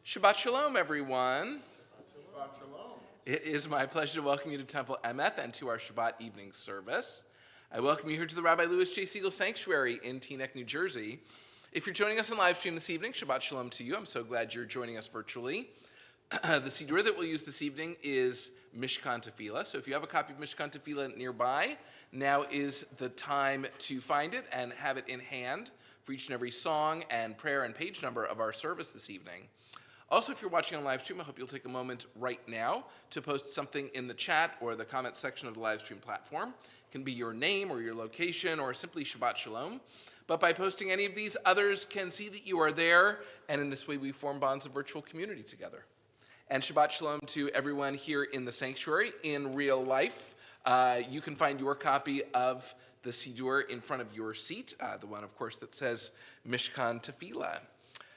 Shabbat Shalom, everyone. Shabbat Shalom. It is my pleasure to welcome you to Temple Emeth and to our Shabbat evening service. I welcome you here to the Rabbi Louis J. Siegel Sanctuary in Teaneck, New Jersey. If you're joining us on live stream this evening, Shabbat Shalom to you. I'm so glad you're joining us virtually. The Siddur that we'll use this evening is Mishkan Tefillah. So if you have a copy of Mishkan Tefillah nearby, now is the time to find it and have it in hand for each and every song and prayer and page number of our service this evening. Also, if you're watching on live stream, I hope you'll take a moment right now to post something in the chat or the comment section of the live stream platform. It can be your name or your location or simply Shabbat Shalom. But by posting any of these, others can see that you are there, and in this way we form bonds of virtual community together. And Shabbat Shalom to everyone here in the sanctuary in real life. You can find your copy of the Siddur in front of your seat, the one, of course, that says Mishkan Tefillah.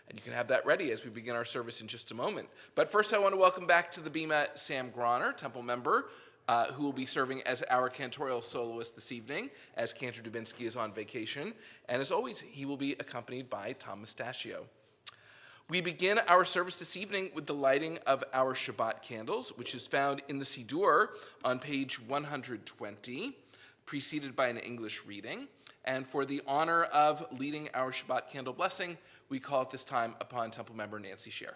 And you can have that ready as we begin our service in just a moment. But first, I want to welcome back to the Bima Sam Groner, Temple member, who will be serving as our cantorial soloist this evening, as Cantor Dubinsky is on vacation. And as always, he will be accompanied by Tom Mustachio. We begin our service this evening with the lighting of our Shabbat candles, which is found in the Siddur on page 120, preceded by an English reading. And for the honor of leading our Shabbat candle blessing, we call at this time upon Temple member Nancy Scher.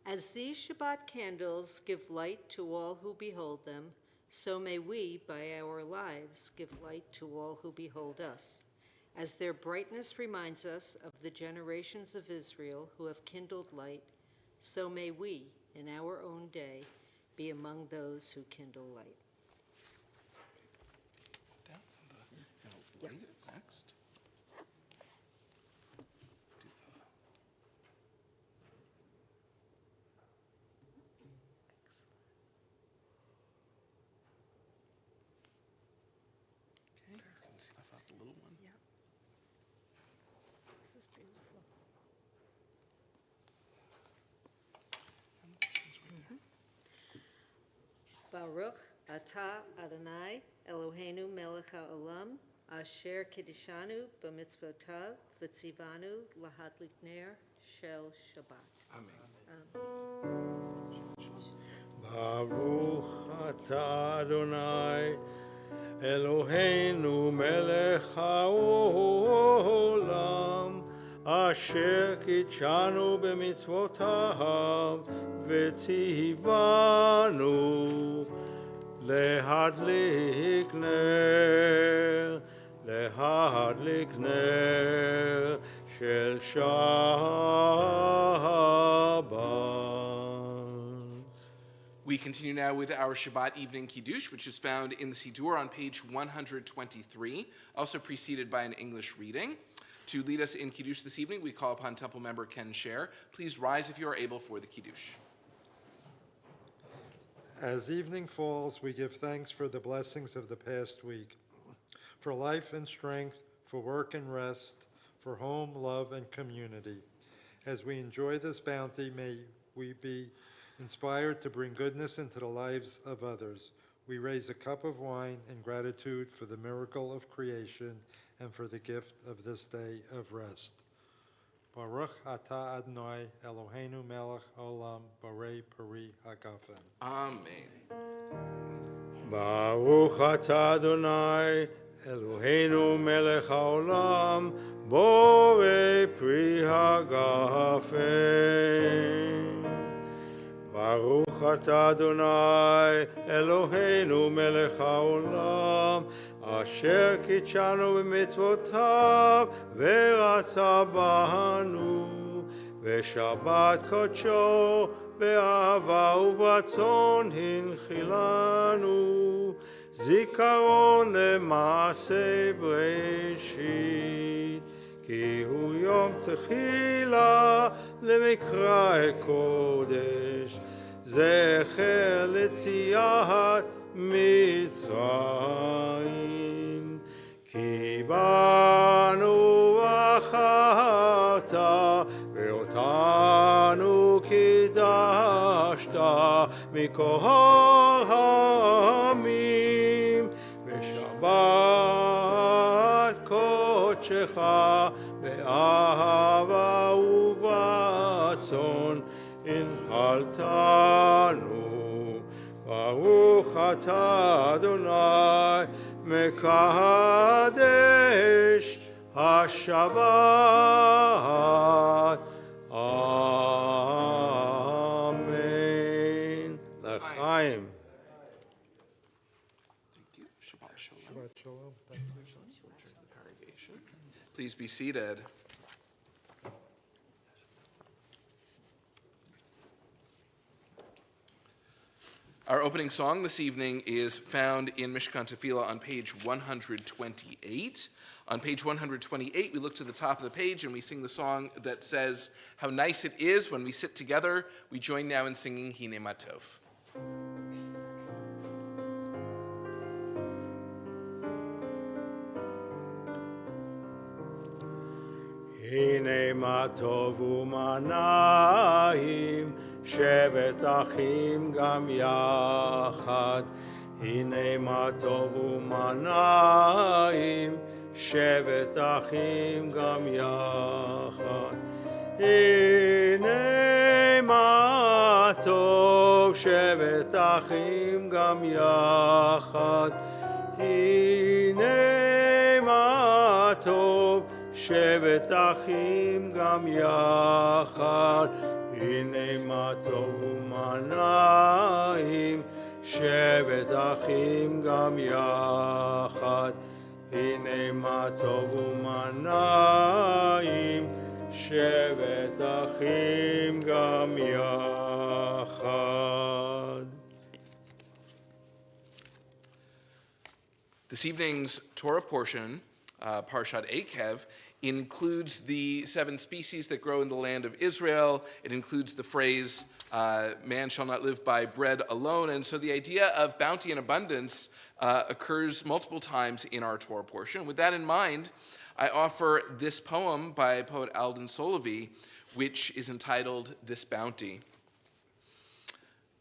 As these Shabbat candles give light to all who behold them, so may we, by our lives, give light to all who behold us. As their brightness reminds us of the generations of Israel who have kindled light, so may we, in our own day, be among those who kindle light. Down from the light it next. Okay, snuff out the little one. Yeah. This is beautiful. And this one's right there. Baruch atah Adonai Eloheinu melech haolam asher kiddishanu b'mitzvotav v'tzivanu lahadlik ner shel Shabbat. Amen. Baruch atah Adonai Eloheinu melech haolam asher kitshanu b'mitzvotav v'tzivanu להדליק נר של שבת. We continue now with our Shabbat evening Kiddush, which is found in the Siddur on page 123, also preceded by an English reading. To lead us in Kiddush this evening, we call upon Temple member Ken Scher. Please rise if you are able for the Kiddush. As evening falls, we give thanks for the blessings of the past week, for life and strength, for work and rest, for home, love, and community. As we enjoy this bounty, may we be inspired to bring goodness into the lives of others. We raise a cup of wine in gratitude for the miracle of creation and for the gift of this day of rest. Baruch atah Adonai Eloheinu melech haolam borei peri hagafen. Amen. Baruch atah Adonai Eloheinu melech haolam borei pri hagafen. Baruch atah Adonai Eloheinu melech haolam אשר קידשנו במצוותיו ורצה בנו ושבת קודשו באהבה וברצון הנחילנו זיכרון למעשה בראשית כי הוא יום תחילה למקרא קודש זכר ליציאת מצרים כי בנו בחרת ואותנו קידשת מכל העמים בשבת קודש קודשך באהבה וברצון הנחלתנו. ברוך אתה אדוני מקדש השבת. אמן. לחיים. Thank you. Shabbat shalom. Shabbat shalom. Thank you. The congregation. Please be seated. Our opening song this evening is found in Mishkan Tefillah on page 128. On page 128, we look to the top of the page and we sing the song that says, "How nice it is when we sit together." We join now in singing Hine Matov. הנה מה טוב ומה נעים, שבת אחים גם יחד. הנה מה טוב ומה נעים, שבת אחים גם יחד. הנה מה טוב, שבת אחים גם יחד. הנה מה טוב, שבת אחים גם יחד. הנה מה טוב ומה נעים, שבת אחים גם יחד. הנה מה טוב ומה נעים, שבת אחים גם יחד. This evening's Torah portion, Parshat Eikev, includes the 7 species that grow in the land of Israel. It includes the phrase, man shall not live by bread alone. And so the idea of bounty and abundance occurs multiple times in our Torah portion. With that in mind, I offer this poem by poet Alden Solovey, which is entitled, "This Bounty."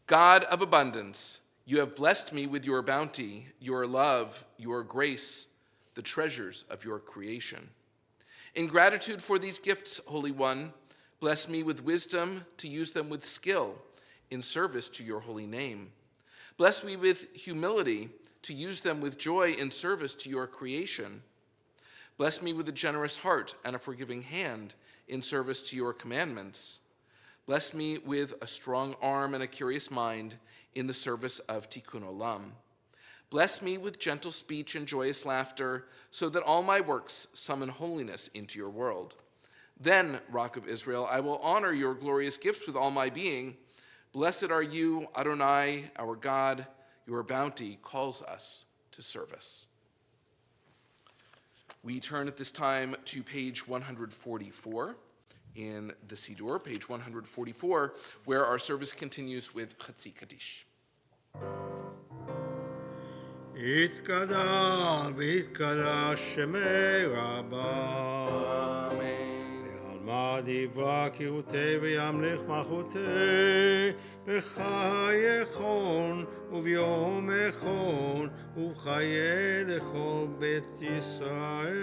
God of abundance, you have blessed me with your bounty, your love, your grace, the treasures of your creation. In gratitude for these gifts, Holy One, bless me with wisdom to use them with skill in service to your holy name. Bless me with humility to use them with joy in service to your creation. Bless me with a generous heart and a forgiving hand in service to your commandments. Bless me with a strong arm and a curious mind in the service of Tikkun Olam. Bless me with gentle speech and joyous laughter, so that all my works summon holiness into your world. Then, Rock of Israel, I will honor your glorious gifts with all my being. Blessed are you, Adonai, our God. Your bounty calls us to service. We turn at this time to page 144 in the Siddur, page 144, where our service continues with Chatzi Kaddish. יתקדש ויתקדש שמי רבה. Amen. ועלמא דברה קירותי וימליך מלכותי בחייכון וביומכון ובחיי לכל בית ישראל.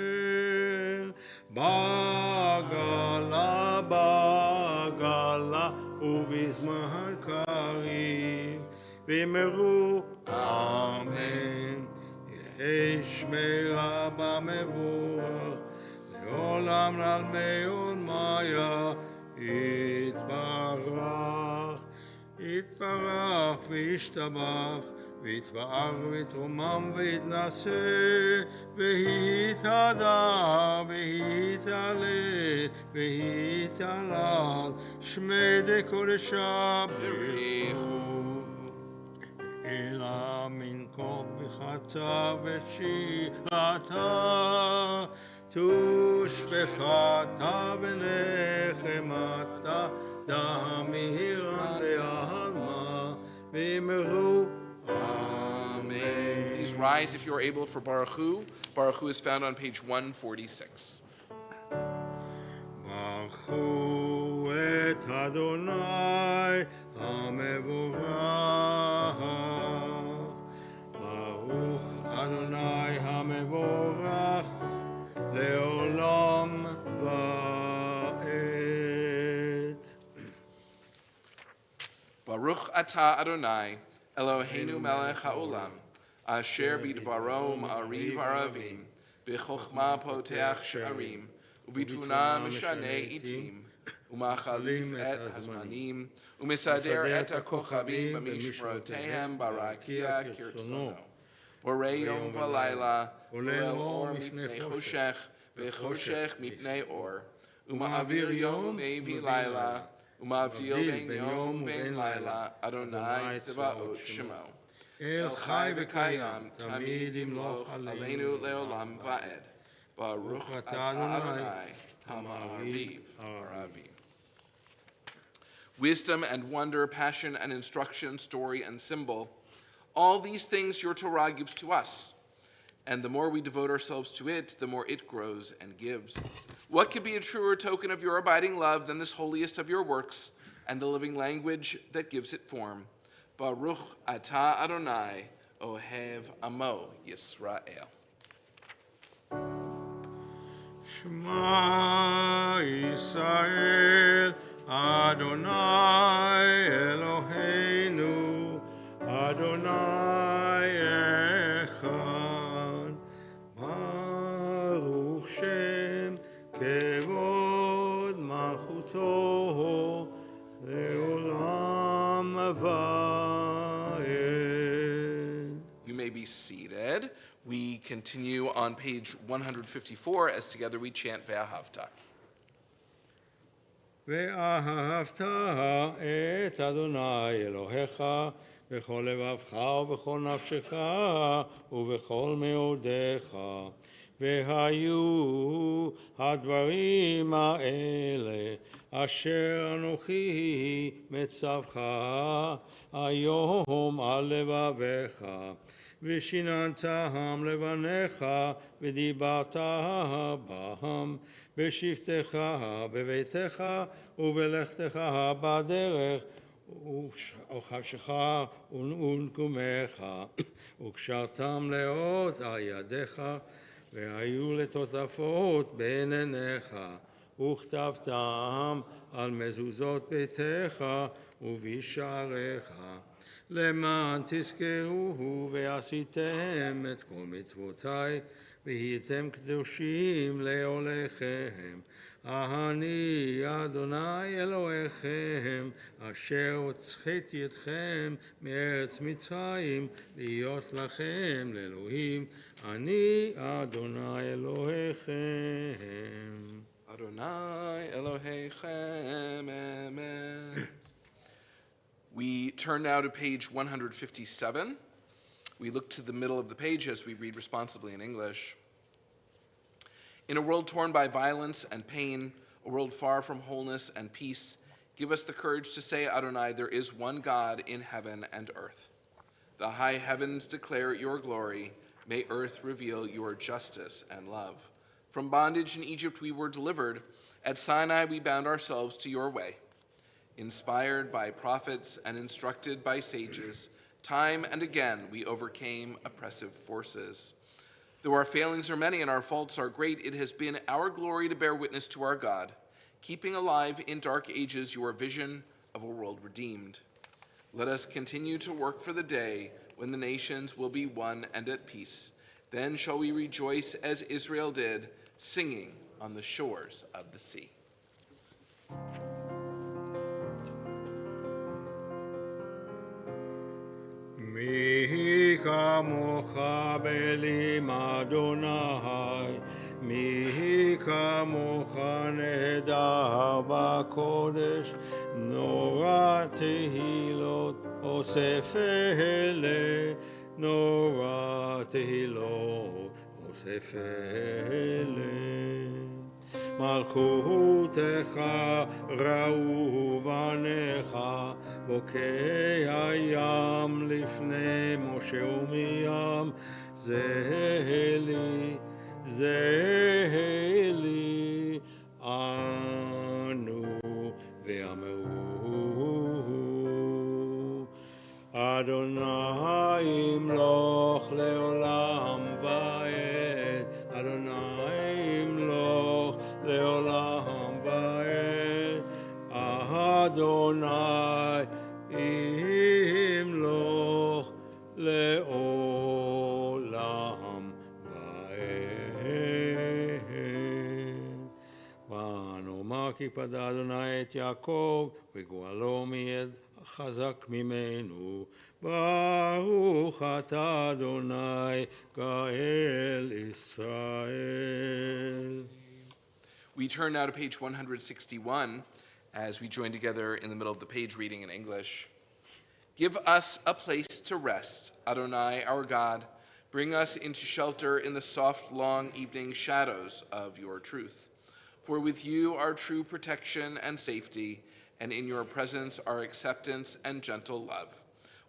בגלה בגלה ובזמן קריב ואמרו אמן. יהי שמי רבה מבורך לעולם לעלמי עולמיה יתברך. יתברך וישתבח ויתפאר ויתרומם ויתנשא ויתהדר ויתהלל ויתהלל שמי דקודשא בריחו. אלא מן כל ברכתה ושירתה תושבחתה ונחמתה דם מהירה בעלמא ואמרו Amen. Please rise if you are able for Baruch Hu. Baruch Hu is found on page 146. ברכו את אדוני המבורך. ברוך אדוני המבורך לעולם ata Adonai, Eloheinu melech haolam, asher bidvaro ma'ariv aravim, b'chokhma poteach sha'arim, ובתבונה משנה עיתים, ומחליף את הזמנים, ומסדר את הכוכבים במשמרותיהם ברקיע כרצונו. בורא יום ולילה, עולל אור מפני חושך, וחושך מפני אור, ומעביר יום ומביא לילה, ומבדיל בין יום ובין לילה, אדוני צבאות שמו. אל חי וקיים, תמיד ימלוך עלינו לעולם ועד. Baruch atah Adonai, Ha'ma'ariv Aravim. Wisdom and wonder, passion and instruction, story and symbol, all these things your Torah gives to us. And the more we devote ourselves to it, the more it grows and gives. What could be a truer token of your abiding love than this holiest of your works and the living language that gives it form? Baruch atah Adonai, Ohev Amo Yisrael. Shema Yisrael, Adonai Eloheinu, Adonai Echad, Baruch Shem, Kevod Malchuto, Leolam Avayed. You may be seated. We continue on page 154 as together we chant Ve'ahavta. ואהבת את אדוני אלוהיך בכל לבבך ובכל נפשך ובכל מאודיך. והיו הדברים האלה אשר אנוכי מצווך היום על לבביך. ושיננתם לבניך ודיברת בהם בשבתך בביתך ובלכתך בדרך וחשך ונקומך וקשרתם לאות על ידיך והיו לטוטפות בין עיניך וכתבתם על מזוזות ביתך ובשעריך למען תזכרוהו ועשיתם את כל מצוותיי והייתם קדושים לעולכם. אני אדוני אלוהיכם אשר הוצאתי אתכם מארץ מצרים להיות לכם לאלוהים. אני אדוני אלוהיכם. Adonai Eloheichem Emeth. We turn now to page 157. We look to the middle of the page as we read responsibly in English. In a world torn by violence and pain, a world far from wholeness and peace, give us the courage to say, Adonai, there is one God in heaven and earth. The high heavens declare your glory. May earth reveal your justice and love. From bondage in Egypt we were delivered. At Sinai we bound ourselves to your way. Inspired by prophets and instructed by sages, time and again we overcame oppressive forces. Though our failings are many and our faults are great, it has been our glory to bear witness to our God, keeping alive in dark ages your vision of a world redeemed. Let us continue to work for the day when the nations will be one and at peace. Then shall we rejoice as Israel did, singing on the shores of the sea. מי כמוך באלים אדוני, מי כמוך נהדר בקודש, נורא תהילות אוסף אלה, נורא תהילות אוסף אלה. מלכותך ראו בניך, בוקע ים לפני משה ומרים, זה לי אנו ואמרו. אדוני ימלוך לעולם ועד, אדוני ימלוך לעולם ועד, אדוני כי פדה אדוני את יעקב, וגואלו מיד חזק ממנו. ברוך אתה אדוני, גאל ישראל. We turn now to page 161 as we join together in the middle of the page reading in English. Give us a place to rest, Adonai our God. Bring us into shelter in the soft, long evening shadows of your truth. For with you are true protection and safety, and in your presence are acceptance and gentle love.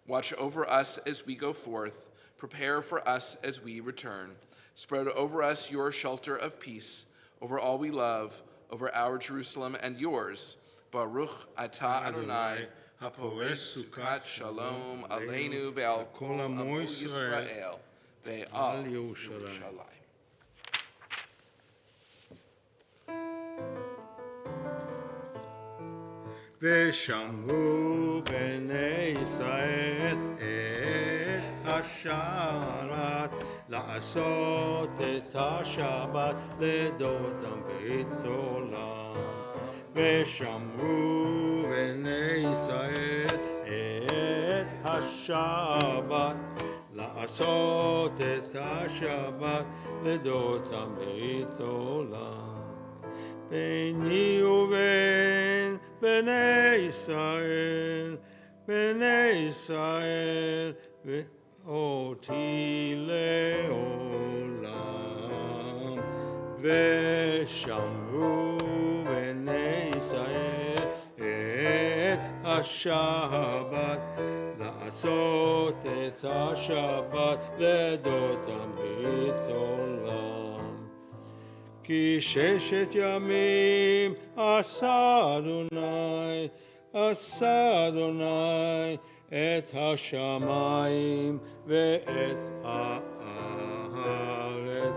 Watch over us as we go forth. Prepare for us as we return. Spread over us your shelter of peace, over all we love, over our Jerusalem and yours. Baruch atah Adonai, haporesh sukat shalom aleinu ve'al kol amo Yisrael ve'al Yerushalayim. ושמרו בני ישראל את השבת, לעשות את השבת לדורותם ברית עולם. ושמרו בני ישראל את השבת, לעשות את השבת לדורותם ברית עולם. ביני ובין בני ישראל, ואותי לעולם. ושמרו בני ישראל את השבת, לעשות את השבת לדורותם ברית עולם. כי 6 ימים עשה אדוני את השמיים ואת הארץ,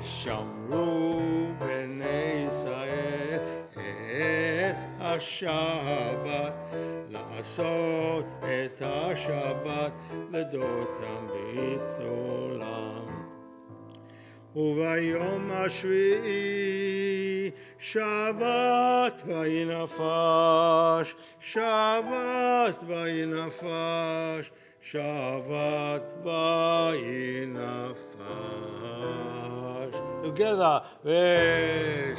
ושמרו בני ישראל את השבת, לעשות את השבת לדורותם ברית עולם. וביום השביעי שבת וינפש, שבת וינפש, שבת וינפש. Together,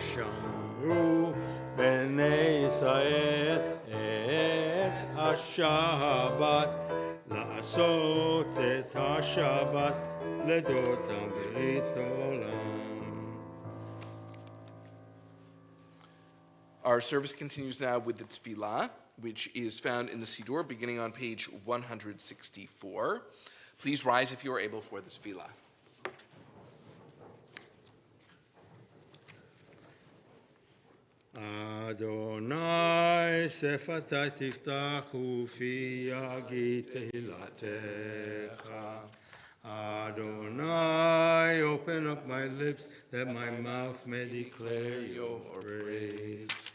ושמרו בני ישראל את השבת, לעשות את השבת לדורותם ברית עולם. Our service continues now with the tefillah, which is found in the Siddur, beginning on page 164. Please rise if you are able for the tefillah. אדוני שפתי תפתח ופי יגיד תהילתך. Adonai, open up my lips, that my mouth may declare your praise.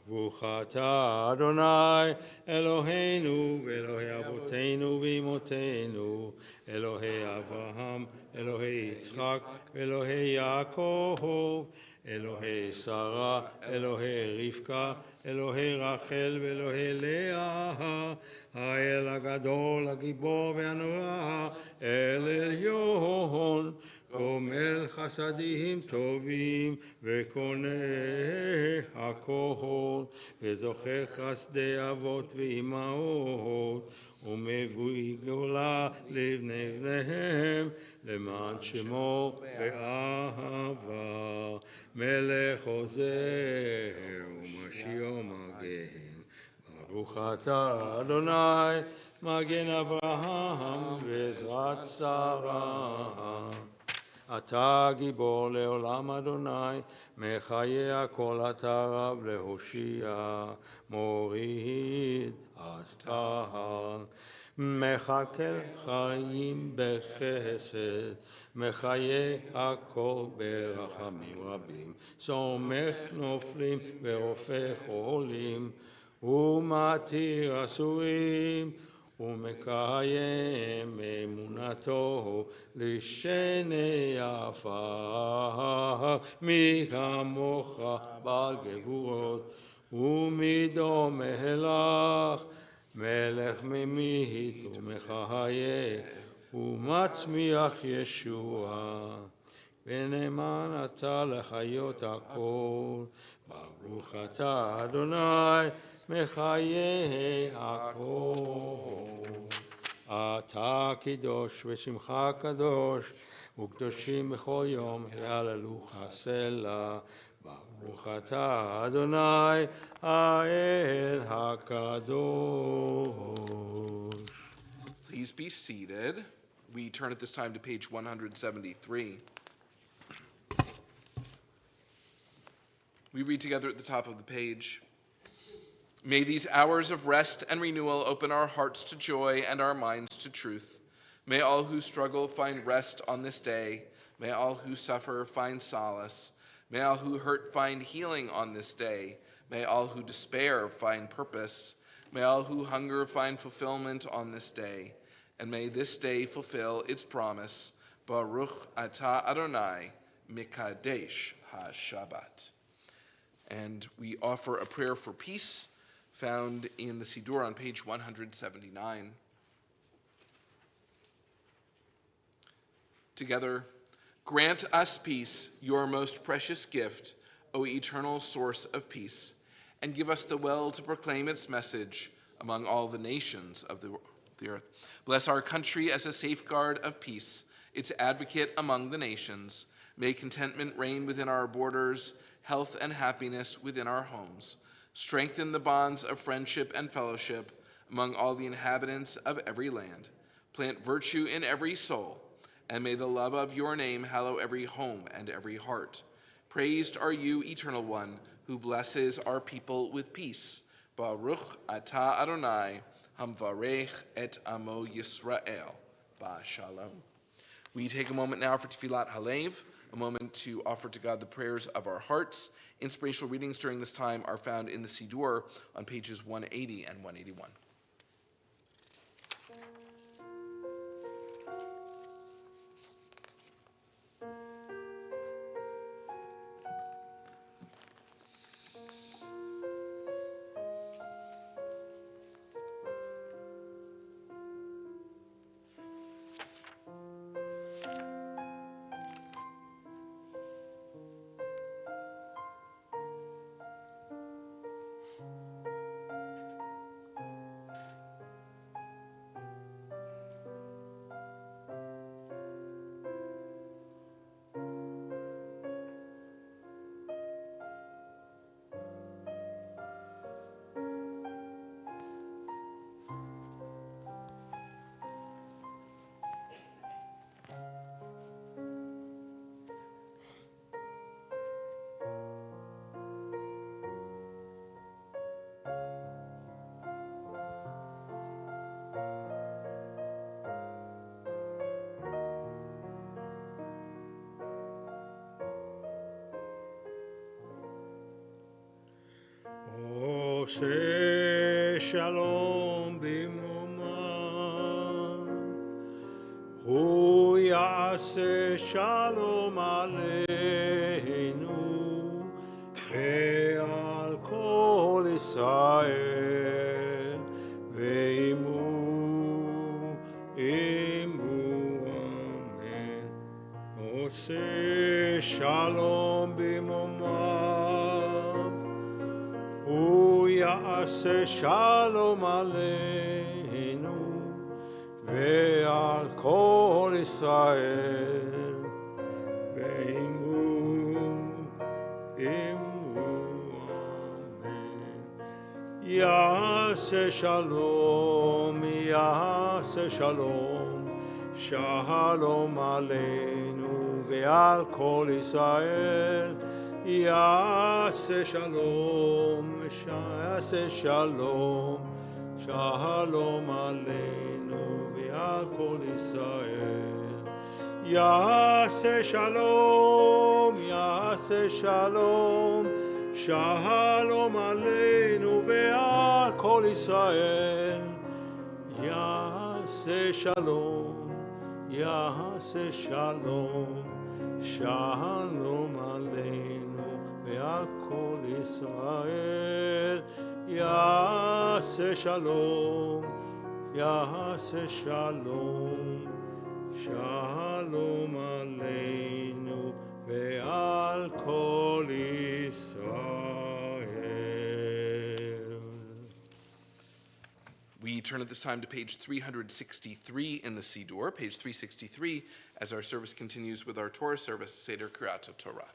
Baruch atah Adonai, Eloheinu, Elohei Avotenu v'Imotenu, Elohei Avraham, Elohei Yitzchak, Elohei Yaakov, Elohei Sarah, Elohei Rivka, אלוהי רחל ואלוהי לאה, האל הגדול, הגיבור והנורא, אל עליון, גומל חסדים טובים וקונה הכל, וזוכר חסדי אבות ואימהות, ומביא גאולה לבני בניהם, למען שמו באהבה, מלך עוזר ומשיח מגן. ברוך אתה אדוני, מגן אברהם ועזרת שרה. אתה גיבור לעולם אדוני, מחיה הכל אתה רב להושיע, מוריד אתה. מחכה חיים בחסד, מחיה הכל ברחמים רבים, סומך נופלים ורופא חולים, ומתיר אסורים, ומקיים אמונתו לשני עפר. מי כמוך בעל גבורות ומידו מלך, מלך ממית ומחיה ומצמיח ישועה. ונאמן אתה לחיות הכל, ברוך אתה אדוני מחיי הכל. אתה קדוש ושמך קדוש, וקדושים בכל יום יהללוך סלה. ברוך אתה אדוני האל הקדוש. Please be seated. We turn at this time to page 173. We read together at the top of the page. May these hours of rest and renewal open our hearts to joy and our minds to truth. May all who struggle find rest on this day. May all who suffer find solace. May all who hurt find healing on this day. May all who despair find purpose. May all who hunger find fulfillment on this day. And may this day fulfill its promise. Baruch atah Adonai mikadesh ha-Shabbat. And we offer a prayer for peace found in the Siddur on page 179. Together, grant us peace, your most precious gift, O eternal source of peace, and give us the will to proclaim its message among all the nations of the earth. Bless our country as a safeguard of peace, its advocate among the nations. May contentment reign within our borders, health and happiness within our homes. Strengthen the bonds of friendship and fellowship among all the inhabitants of every land. Plant virtue in every soul, and may the love of your name hallow every home and every heart. Praised are you, Eternal One, who blesses our people with peace. Baruch atah Adonai, hamvarech et amo Yisrael. Ba shalom. We take a moment now for Tefillat Halev, a moment to offer to God the prayers of our hearts. Inspirational readings during this time are found in the Siddur on pages 180 and 181. עושה שלום במרומיו, הוא יעשה שלום עלינו ועל כל ישראל, ועמו אמן. עושה שלום במרומיו, הוא יעשה שלום עלינו ועל כל ישראל, ועמו אמן. יעשה שלום, יעשה שלום, שלום עלינו ועל כל ישראל, יעשה שלום, יעשה שלום, שלום עלינו ועל כל ישראל. יעשה שלום, יעשה שלום, שלום עלינו ועל כל ישראל. יעשה שלום, יעשה שלום, שלום עלינו ועל כל ישראל. יעשה שלום, יעשה שלום, שלום עלינו ועל כל ישראל. We turn at this time to page 363 in the Siddur, page 363, as our service continues with our Torah service, Seder Kriyat Torah.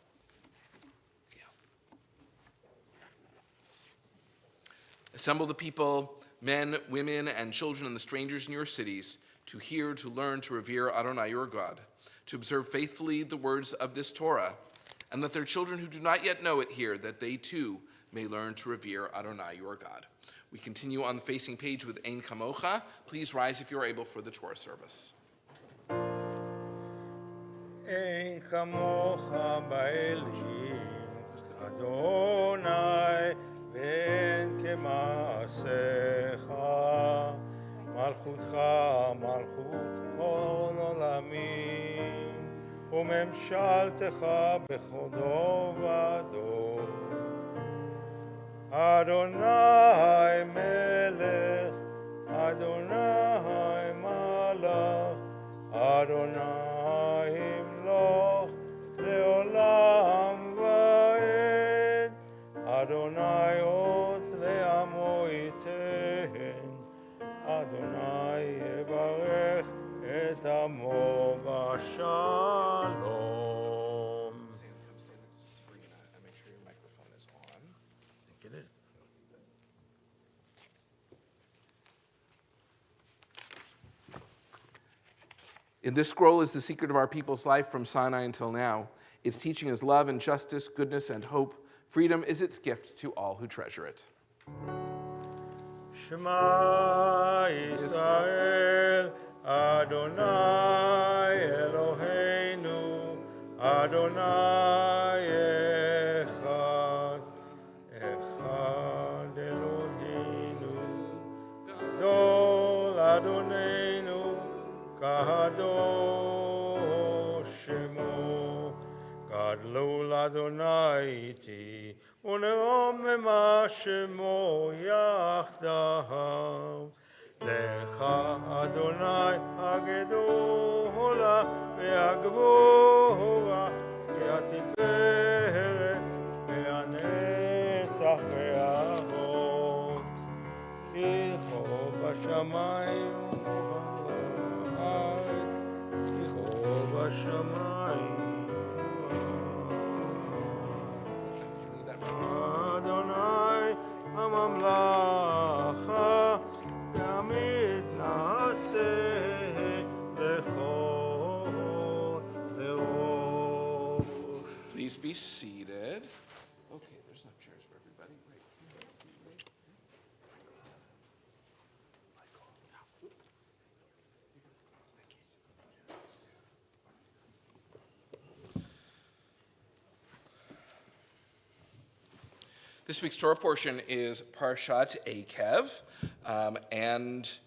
Assemble the people, men, women, and children, and the strangers in your cities, to hear, to learn, to revere Adonai your God, to observe faithfully the words of this Torah, and let their children who do not yet know it hear, that they too may learn to revere Adonai your God. We continue on the facing page with Ein Kamocha. Please rise if you are able for the Torah service. אין כמוך באלים, אדוני, ואין כמעשיך. מלכותך מלכות כל עולמים, וממשלתך בכבודו ובדור. אדוני מלך, אדוני מלך, אדוני ימלוך לעולם ועד. אדוני עוז לעמו ייתן, אדוני יברך את עמו בשלום. Make sure your microphone is on. Get it. In this scroll is the secret of our people's life from Sinai until now. Its teaching is love and justice, goodness and hope. Freedom is its gift to all who treasure it. Shema Yisrael, Adonai Eloheinu, Adonai Echad, Echad Eloheinu, Gadol Adonenu, Kadosh Shemo, Gadol Adonai iti, ונרוממה שמו יחדיו. לך אדוני הגדולה והגבורה, כי התפארת והנצח וההוד. כי חוב השמיים ובארץ, כי חוב השמיים. אדוני הממלכה, תמיד נעשה לכל דרוש. Please be seated. Okay, there's enough chairs for everybody. Great. This week's Torah portion is Parshat Ekev, and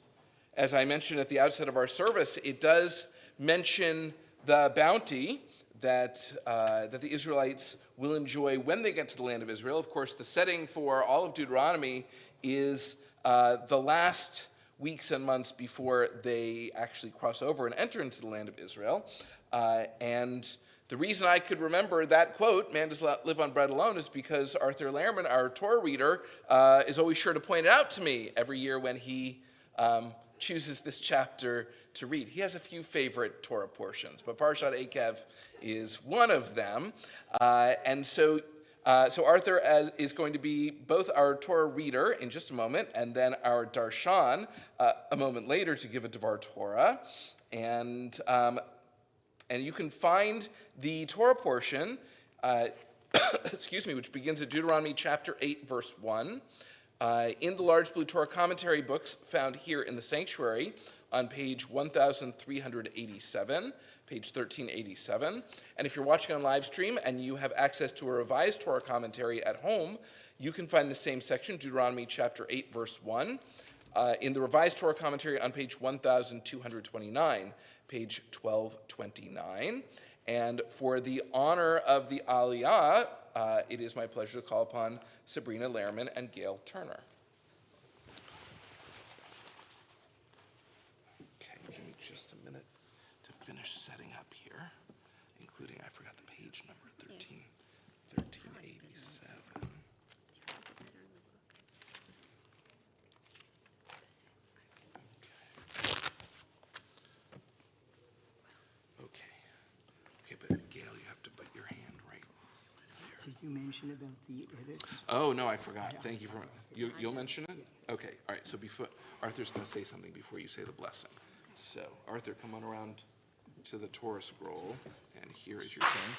as I mentioned at the outset of our service, it does mention the bounty that the Israelites will enjoy when they get to the land of Israel. Of course, the setting for all of Deuteronomy is the last weeks and months before they actually cross over and enter into the land of Israel, and the reason I could remember that quote, "Man does not live on bread alone," is because Arthur Lehrman, our Torah reader, is always sure to point it out to me every year when he chooses this chapter to read. He has a few favorite Torah portions, but Parshat Ekev is one of them. And so Arthur is going to be both our Torah reader in just a moment, and then our darshan a moment later to give a Devar Torah. And you can find the Torah portion, which begins at Deuteronomy chapter 8, verse 1, in the large blue Torah commentary books found here in the sanctuary on page 1387, page 1387. And if you're watching on live stream and you have access to a revised Torah commentary at home, you can find the same section, Deuteronomy chapter 8, verse 1, in the Revised Torah Commentary on page 1229, page 1229. And for the honor of the Aliyah, it is my pleasure to call upon Sabrina Lehrman and Gail Turner. Okay, give me just a minute to finish setting up here, including, I forgot the page number, 1387. Okay, but Gail, you have to put your hand right there. Did you mention about the edits? Oh, no, I forgot. Thank you for, you'll mention it? Okay, all right, so before, Arthur's going to say something before you say the blessing. So, Arthur, come on around to the Torah scroll, and here is your pen.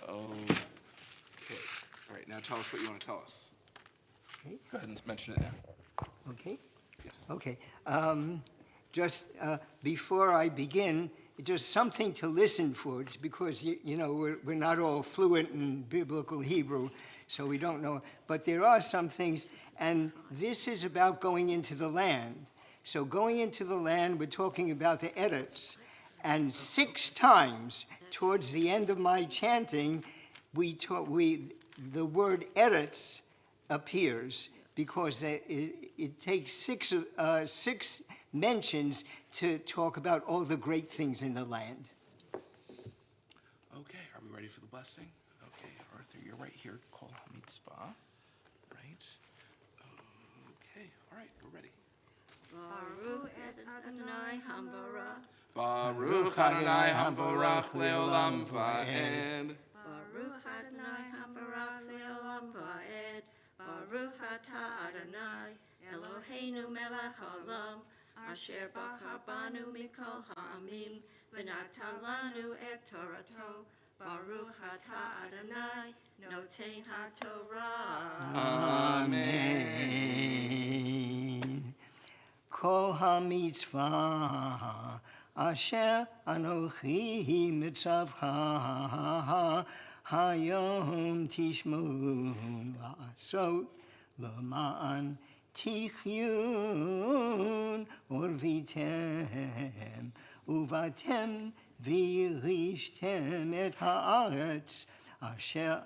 Okay, all right, now tell us what you want to tell us. Okay. Go ahead and mention it now. Okay? Yes. Okay. Just before I begin, just something to listen for. It's because, we're not all fluent in biblical Hebrew, so we don't know. But there are some things, and this is about going into the land. So going into the land, we're talking about the edits. And 6 times towards the end of my chanting, the word edits appears because it takes 6 mentions to talk about all the great things in the land. Okay, are we ready for the blessing? Okay, Arthur, you're right here. Kol ha-mitzvah, right? Okay, all right, we're ready. Baruch et Adonai Hambarach. Baruch Adonai Hambarach leolam va'ed. Baruch Adonai Hambarach leolam va'ed. Baruch atah Adonai Eloheinu melech haolam. Asher bachar banu mikol ha'amim. V'natan lanu et Torato. Baruch atah Adonai noten ha'torah. Amen. Kol ha-mitzvah asher anochi mitzavcha hayom tishmun la'asot l'ma'an tichyun orvitem uvatem v'yirishtem et ha'aretz asher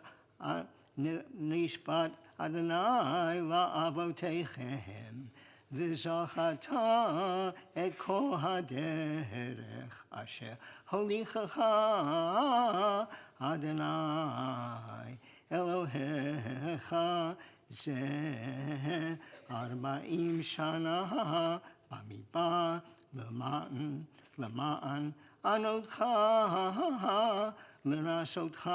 nishpat Adonai la'avoteichem v'zachata et kol haderech asher holichacha Adonai Elohecha zeh 40 shana b'midbar למען ענותך לנסותך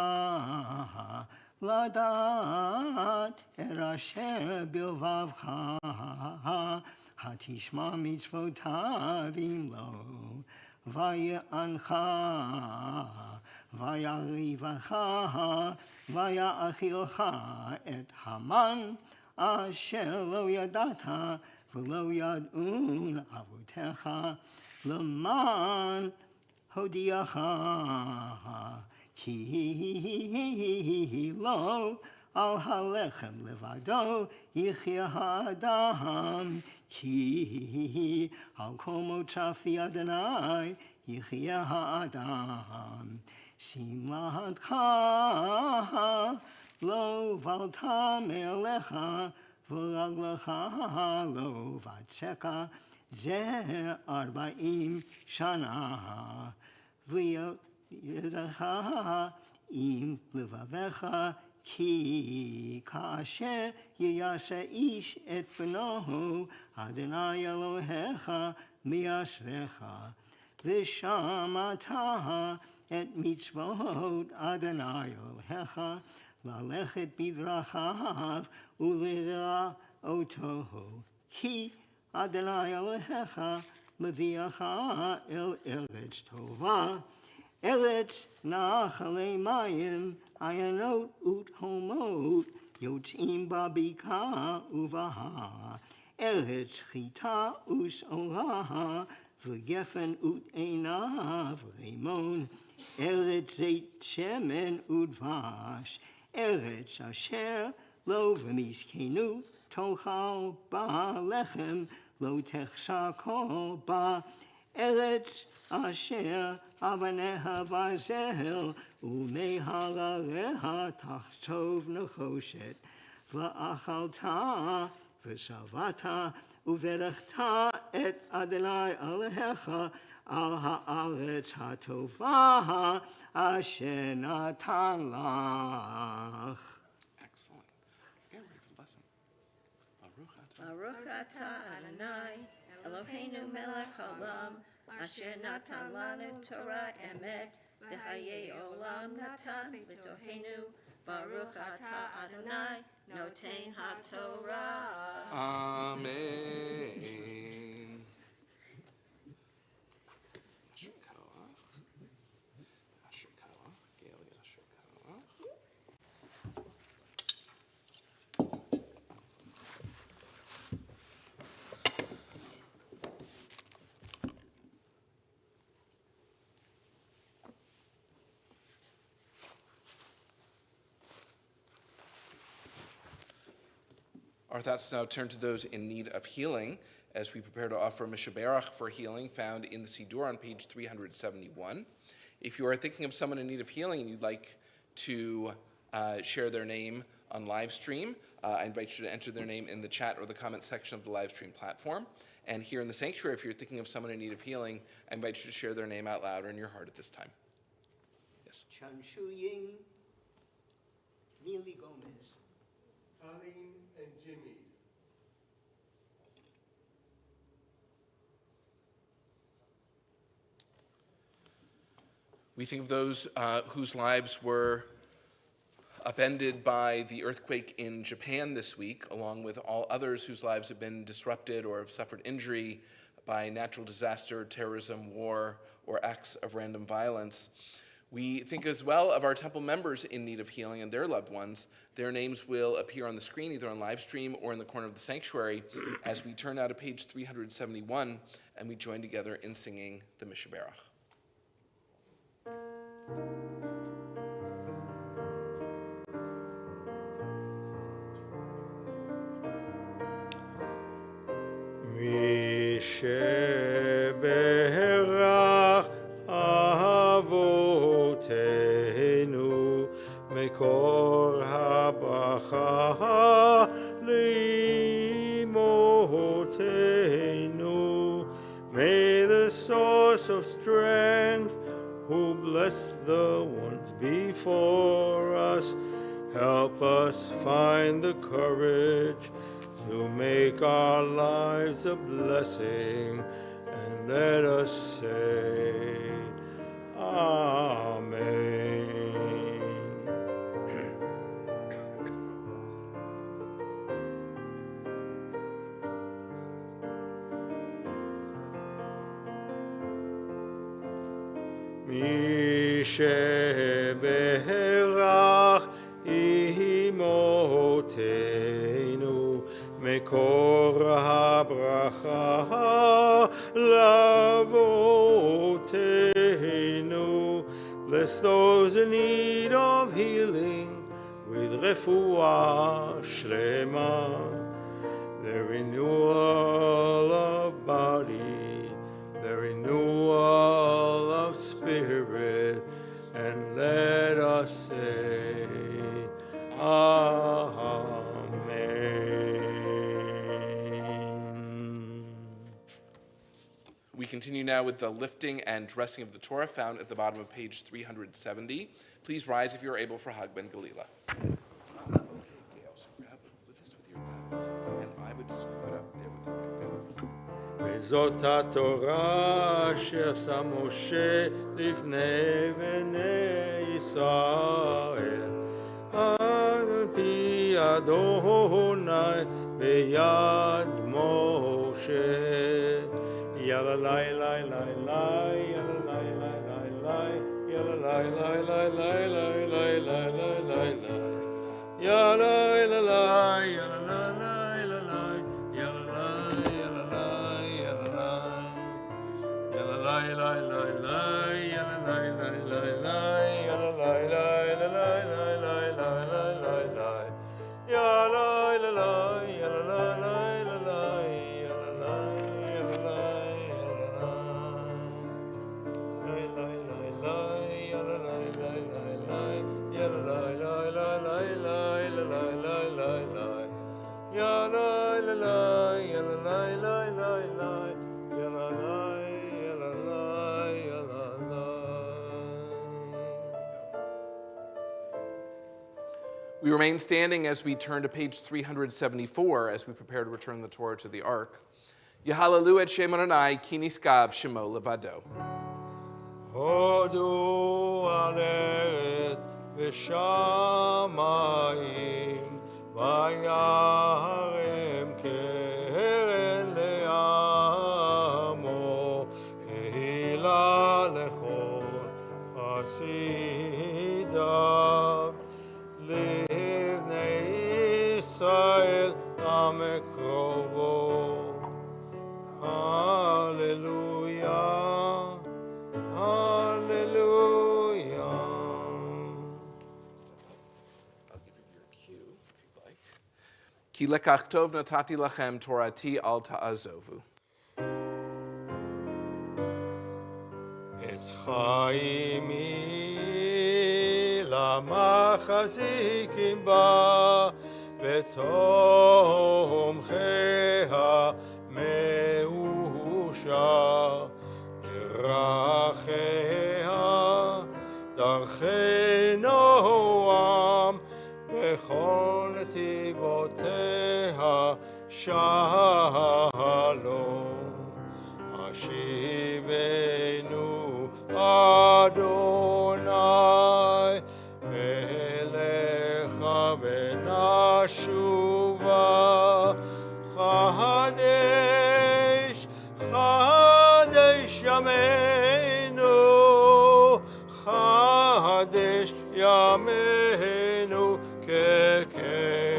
לדעת את אשר בלבבך התשמע מצוותיו אם לא ויענך ויריבך ויאכילך את המן אשר לא ידעת ולא ידעון אבותיך למען הודיעך כי לא על הלחם לבדו יחיה האדם כי על כל מוצא פי אדוני יחיה האדם שמלתך לא בלת מעליך ורגלך לא בצקה זה 40 שנה וירדך עם לבבך כי כאשר יעשה איש את בנו אדוני אלוהיך מייסרך ושמעת את מצוות אדוני אלוהיך ללכת בדרכיו ולרעותו כי אדוני אלוהיך מביאך אל ארץ טובה ארץ נחלי מים עיינות ותהומות יוצאים בה בקעה ובהר ארץ חיטה ושעורה וגפן ותאנה ורימון ארץ זית שמן ודבש ארץ אשר לא במסכנות תאכל בה לחם, לא תחסר כל בה. ארץ אשר אבניה ברזל, ומהרריה תחצוב נחושת. ואכלת ושבעת, וברכת את אדוני אלוהיך על הארץ הטובה אשר נתן לך. Excellent. Get ready for the lesson. Baruch atah. Baruch atah Adonai, Eloheinu melech haolam, asher natan lanu Torah emet, v'chayei olam natan b'tohenu. Baruch atah Adonai, noten haTorah. Amen. Asher koach. Asher koach. Gail, asher koach. Our thoughts now turn to those in need of healing as we prepare to offer Mishaberach for healing found in the Siddur on page 371. If you are thinking of someone in need of healing and you'd like to share their name on live stream, I invite you to enter their name in the chat or the comment section of the live stream platform. And here in the sanctuary, if you're thinking of someone in need of healing, I invite you to share their name out loud or in your heart at this time. Yes. Chan Shu Ying, Neely Gomez. Colleen and Jimmy. We think of those whose lives were upended by the earthquake in Japan this week, along with all others whose lives have been disrupted or have suffered injury by natural disaster, terrorism, war, or acts of random violence. We think as well of our temple members in need of healing and their loved ones. Their names will appear on the screen, either on live stream or in the corner of the sanctuary, as we turn now to page 371 and we join together in singing the Mishaberach. משברך אבותינו, מקור הברכה לאמותינו. May the source of strength, who bless the ones before us, help us find the courage to make our lives a blessing, and let us say, Amen. מי שברך אמותינו, מקור הברכה לאבותינו. Bless those in need of healing with רפואה שלמה, the renewal of body, the renewal of spirit, and let us say, Amen. We continue now with the lifting and dressing of the Torah found at the bottom of page 370. Please rise if you are able for Hag Ben Galila. Okay, Gail, so grab this with your left, and I would scoop it up there with your right. וזאת התורה אשר שם משה לפני בני ישראל, על פי אדוני ביד משה. יאללה לי לי לי לי, יאללה לי לי לי לי, יאללה לי לי לי לי לי לי לי לי, יאללה לי לי, יאללה לי לי לי, יאללה la la la la la la la la la la la la la la We remain standing as we turn to page 374 as we prepare to return the Torah to the Ark. Yehalalu et Shem Adonai ki niskav shemo levado. הודו על ארץ ושמיים וירם קרן לעמו קהילה לכל חסידיו לבני ישראל עם קרובו הללויה Hallelujah. I'll give you your cue if you'd like. Ki lekach tov natati lachem torati al ta'azovu. עץ חיימי למחזיקים בה ותומכיה מאושר דרכיה דרכי נועם וכל נתיבותיה שלום השיבנו אדוני אליך ונשובה חדש חדש ימינו חדש ימינו כקדם.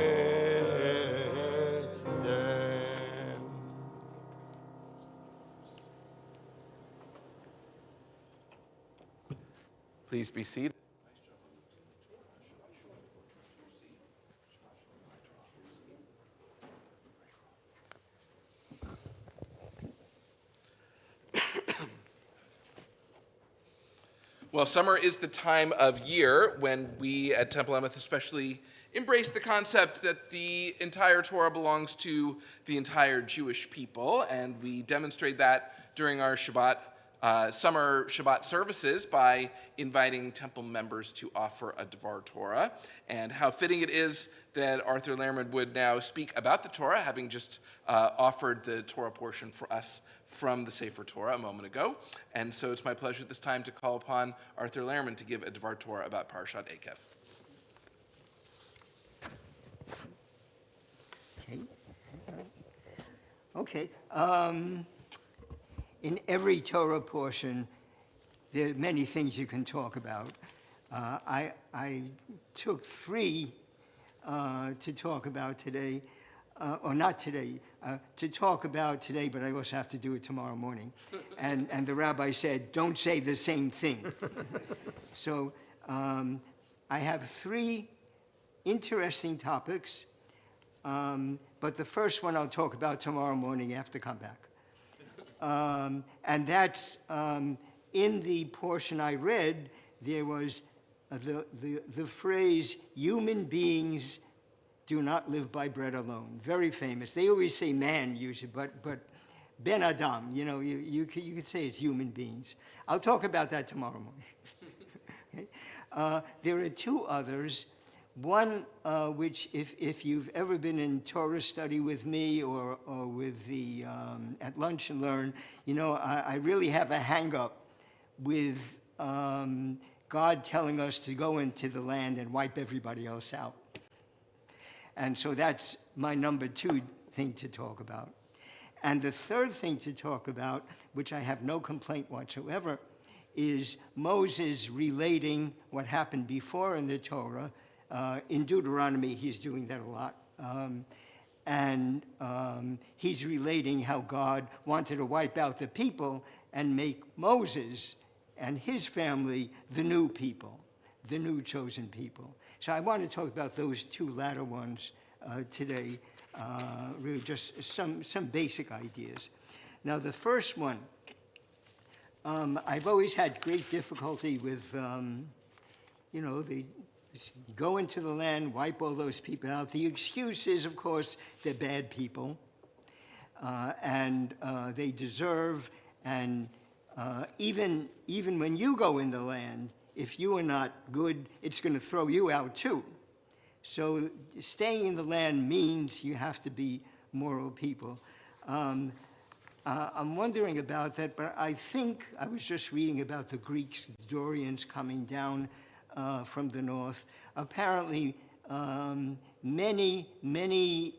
Please be seated. Well, summer is the time of year when we at Temple Emeth especially embrace the concept that the entire Torah belongs to the entire Jewish people, and we demonstrate that during our summer Shabbat services by inviting temple members to offer a Dvar Torah. And how fitting it is that Arthur Lehrman would now speak about the Torah, having just offered the Torah portion for us from the Sefer Torah a moment ago. And so it's my pleasure at this time to call upon Arthur Lehrman to give a Dvar Torah about Parashat Ekev. Okay. In every Torah portion, there are many things you can talk about. I took three to talk about today, or not today, to talk about today, but I also have to do it tomorrow morning. And the rabbi said, don't say the same thing. So I have three interesting topics, but the first one I'll talk about tomorrow morning after I come back. And that's in the portion I read, there was the phrase, human beings do not live by bread alone. Very famous. They always say man usually, but Ben Adam, you could say it's human beings. I'll talk about that tomorrow morning. Okay? There are two others. One, which if you've ever been in Torah study with me or with the at Lunch and Learn, I really have a hang-up with God telling us to go into the land and wipe everybody else out. And so that's my number two thing to talk about. And the third thing to talk about, which I have no complaint whatsoever, is Moses relating what happened before in the Torah. In Deuteronomy, he's doing that a lot. He's relating how God wanted to wipe out the people and make Moses and his family the new people, the new chosen people. So I want to talk about those two latter ones today, really just some basic ideas. Now, the first one, I've always had great difficulty with, the go into the land, wipe all those people out. The excuse is, of course, they're bad people, and they deserve, and even when you go in the land, if you are not good, it's going to throw you out too. So staying in the land means you have to be moral people. I'm wondering about that, but I think I was just reading about the Greeks, the Dorians coming down from the north. Apparently, many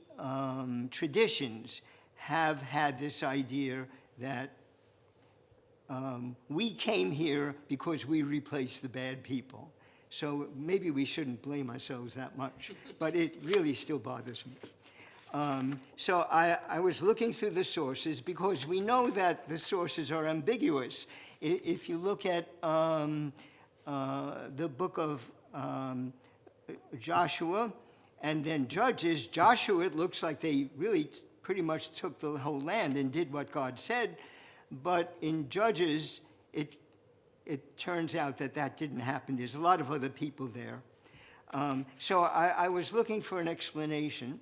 traditions have had this idea that we came here because we replaced the bad people. So maybe we shouldn't blame ourselves that much, but it really still bothers me. So I was looking through the sources because we know that the sources are ambiguous. If you look at the book of Joshua and then Judges, Joshua, it looks like they really pretty much took the whole land and did what God said. But in Judges, it turns out that that didn't happen. There's a lot of other people there. So I was looking for an explanation.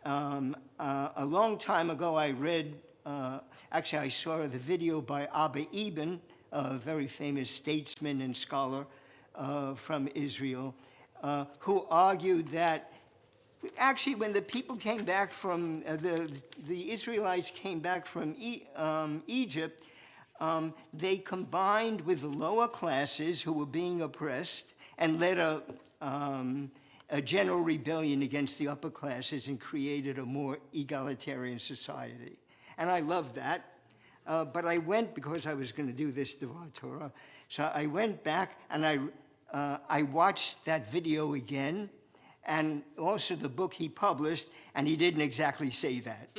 A long time ago, I read, actually I saw the video by Abba Eban, a very famous statesman and scholar from Israel, who argued that actually when the people came back from, the Israelites came back from Egypt, they combined with the lower classes who were being oppressed and led a general rebellion against the upper classes and created a more egalitarian society. And I love that. But I went, because I was going to do this Devar Torah, so I went back and I watched that video again, and also the book he published, and he didn't exactly say that.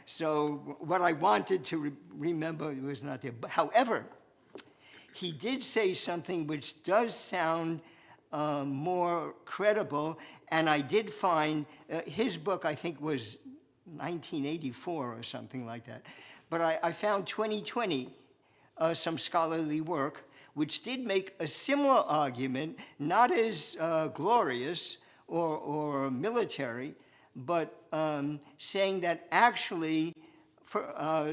So what I wanted to remember was not there. However, he did say something which does sound more credible, and I did find his book, I think, was 1984 or something like that. But I found 2020, some scholarly work, which did make a similar argument, not as glorious or military, but saying that actually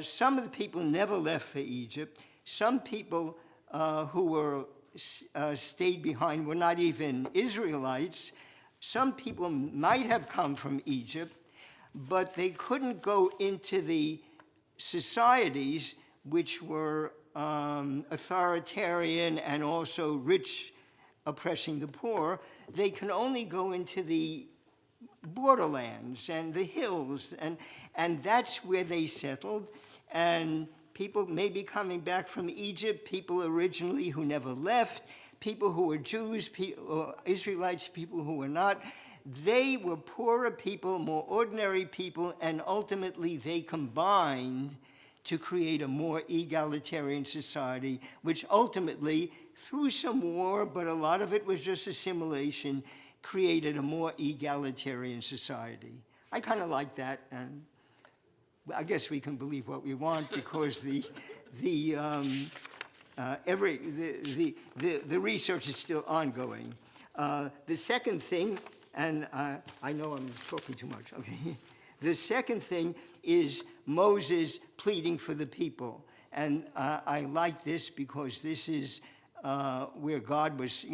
some of the people never left for Egypt. Some people who were stayed behind were not even Israelites. Some people might have come from Egypt, but they couldn't go into the societies which were authoritarian and also rich, oppressing the poor. They can only go into the borderlands and the hills, and that's where they settled. And people maybe coming back from Egypt, people originally who never left, people who were Jews, or Israelites, people who were not, they were poorer people, more ordinary people, and ultimately they combined to create a more egalitarian society, which ultimately, through some war, but a lot of it was just assimilation, created a more egalitarian society. I kind of like that, and I guess we can believe what we want because the research is still ongoing. The second thing, and I know I'm talking too much, okay. The second thing is Moses pleading for the people. And I like this because this is where God was,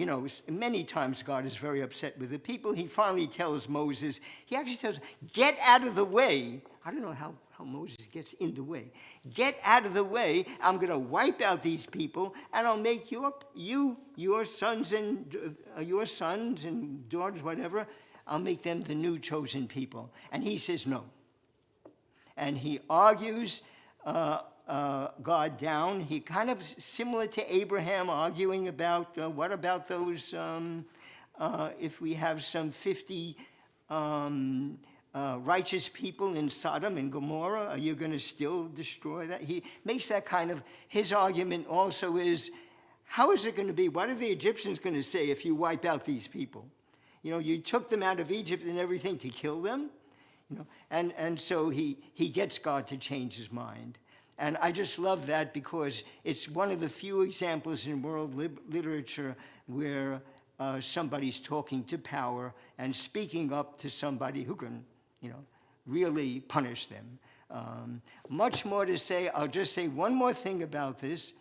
many times God is very upset with the people. He finally tells Moses, he actually tells, get out of the way. I don't know how Moses gets in the way. Get out of the way. I'm going to wipe out these people, and I'll make your sons and daughters, whatever, I'll make them the new chosen people. And he says no. And he argues God down. He kind of similar to Abraham arguing about what about those, if we have some 50 righteous people in Sodom and Gomorrah, are you going to still destroy that? He makes that kind of, his argument also is, how is it going to be? What are the Egyptians going to say if you wipe out these people? You took them out of Egypt and everything to kill them, and so he gets God to change his mind. And I just love that because it's one of the few examples in world literature where somebody's talking to power and speaking up to somebody who can, really punish them. Much more to say. I'll just say one more thing about this,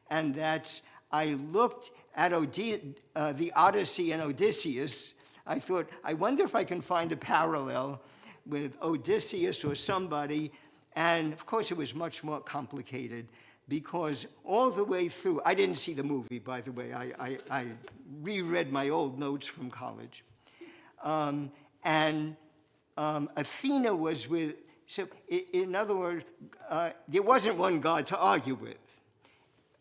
and that's I looked at the Odyssey and Odysseus. I thought, I wonder if I can find a parallel with Odysseus or somebody. And of course, it was much more complicated because all the way through, I didn't see the movie, by the way. I reread my old notes from college. Athena was with, so in other words, there wasn't one god to argue with.